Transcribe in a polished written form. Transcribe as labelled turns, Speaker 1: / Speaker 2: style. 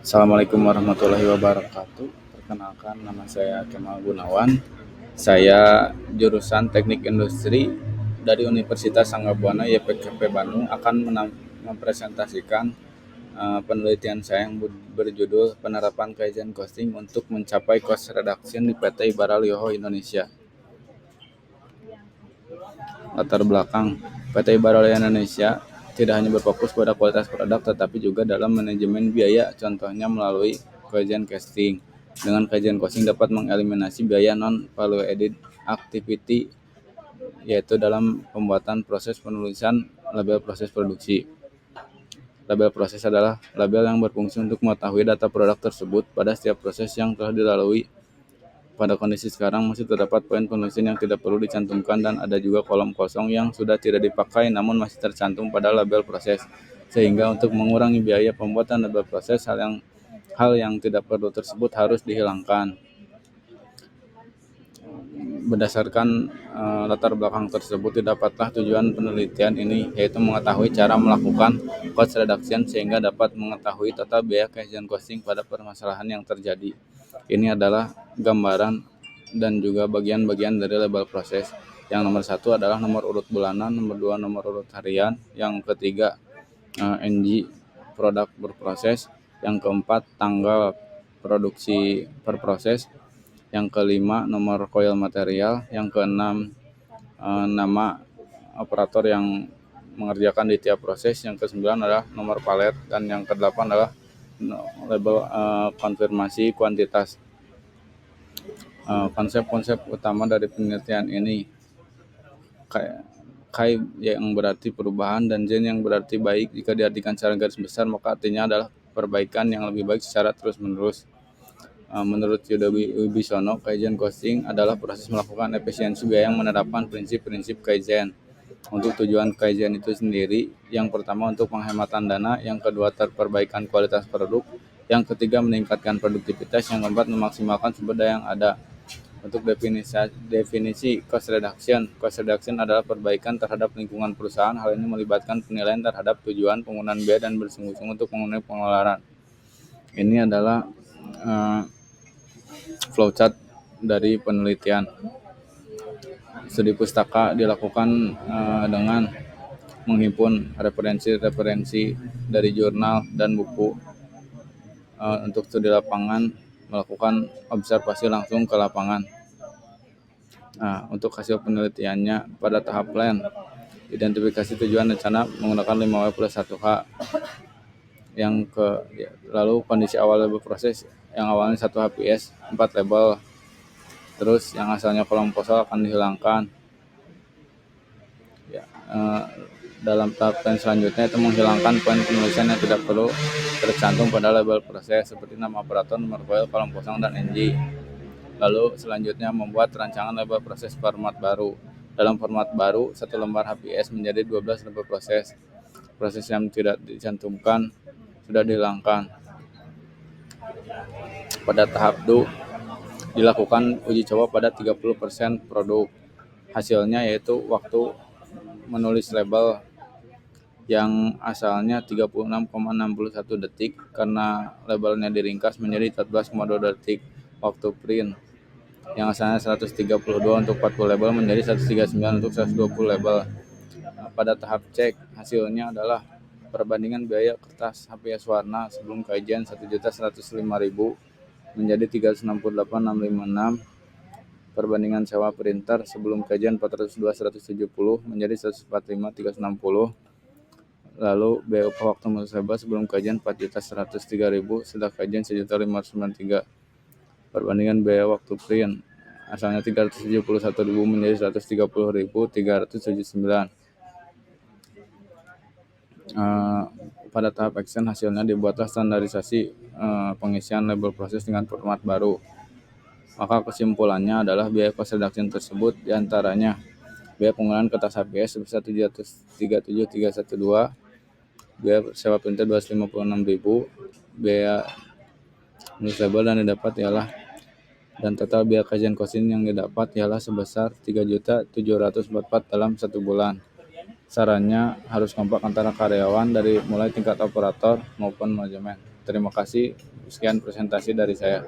Speaker 1: Assalamualaikum warahmatullahi wabarakatuh. Perkenalkan, nama saya Kemal Gunawan. Saya jurusan Teknik Industri dari Universitas Sangga Buana YPKP Bandung akan mempresentasikan penelitian saya yang berjudul penerapan Kaizen Costing untuk mencapai cost reduction di PT Ibara Lioho Indonesia. Latar belakang PT Ibara Lioho Indonesia tidak hanya berfokus pada kualitas produk tetapi juga dalam manajemen biaya, contohnya melalui Kaizen Costing. Dengan Kaizen Costing dapat mengeliminasi biaya non value added activity, yaitu dalam pembuatan proses penulisan label proses produksi. Label proses adalah label yang berfungsi untuk mengetahui data produk tersebut pada setiap proses yang telah dilalui. Pada kondisi sekarang masih terdapat poin penulisan yang tidak perlu dicantumkan dan ada juga kolom kosong yang sudah tidak dipakai namun masih tercantum pada label proses. Sehingga untuk mengurangi biaya pembuatan label proses, hal yang tidak perlu tersebut harus dihilangkan. Berdasarkan latar belakang tersebut, didapatlah tujuan penelitian ini, yaitu mengetahui cara melakukan cost reduction sehingga dapat mengetahui total biaya Kaizen costing pada permasalahan yang terjadi. Ini adalah gambaran dan juga bagian-bagian dari label proses. Yang nomor 1 adalah nomor urut bulanan, nomor 2 nomor urut harian, yang ketiga NG produk berproses, yang keempat tanggal produksi per proses, yang kelima nomor coil material, yang keenam nama operator yang mengerjakan di tiap proses, yang kesembilan adalah nomor palet, dan yang kedelapan adalah label konfirmasi kuantitas. Konsep-konsep utama dari penelitian ini, Kai yang berarti perubahan dan Zen yang berarti baik. Jika diartikan secara garis besar, maka artinya adalah perbaikan yang lebih baik secara terus-menerus. Menurut Yuda Wibisono, Kaizen Costing adalah proses melakukan efisiensi biaya yang menerapkan prinsip-prinsip Kaizen. Untuk tujuan Kaizen itu sendiri, yang pertama untuk penghematan dana, yang kedua perbaikan kualitas produk, yang ketiga meningkatkan produktivitas, yang keempat memaksimalkan sumber daya yang ada. Untuk definisi cost reduction adalah perbaikan terhadap lingkungan perusahaan. Hal ini melibatkan penilaian terhadap tujuan, penggunaan biaya, dan bersungguh-sungguh untuk memenuhi pengeluaran. Ini adalah flowchart dari penelitian. Studi pustaka dilakukan dengan menghimpun referensi-referensi dari jurnal dan buku. Untuk studi lapangan, melakukan observasi langsung ke lapangan. Nah, untuk hasil penelitiannya pada tahap plan, identifikasi tujuan rencana menggunakan 5W+1H. Lalu kondisi awal label proses yang awalnya 1 HPS 4 label. Terus yang asalnya kolom kosong akan dihilangkan. Dalam tahap plan selanjutnya itu menghilangkan poin penulisan yang tidak perlu tercantum pada label proses seperti nama operator, nomor file, kolom kosong, dan NG. Lalu selanjutnya membuat rancangan label proses format baru. Dalam format baru, 1 lembar HPS menjadi 12 label proses. Proses yang tidak dicantumkan sudah dihilangkan. Pada tahap 2, dilakukan uji coba pada 30% produk. Hasilnya yaitu waktu menulis label yang asalnya 36,61 detik karena labelnya diringkas menjadi 14,2 detik. Waktu print yang asalnya 132 untuk 40 label menjadi 139 untuk 120 label. Pada tahap cek, hasilnya adalah perbandingan biaya kertas HPS warna sebelum Kaizen 1.105.000 menjadi 368.656. Perbandingan sewa printer sebelum Kaizen 402.170 menjadi 145.360. Lalu biaya upah waktu menulis label sebelum Kaizen 4.103.000 setelah Kaizen 1.593. Perbandingan biaya waktu print asalnya 371.000 menjadi 130.379. Pada tahap action, hasilnya dibuatlah standarisasi pengisian label proses dengan format baru. Maka kesimpulannya adalah biaya cost reduction tersebut diantaranya biaya penggunaan kertas HPS sebesar 737.312, biaya sewa printer 256.000, biaya menulis label dan total biaya Kaizen costing yang didapat ialah sebesar 3.744 dalam 1 bulan. Sarannya harus kompak antara karyawan dari mulai tingkat operator maupun manajemen. Terima kasih. Sekian presentasi dari saya.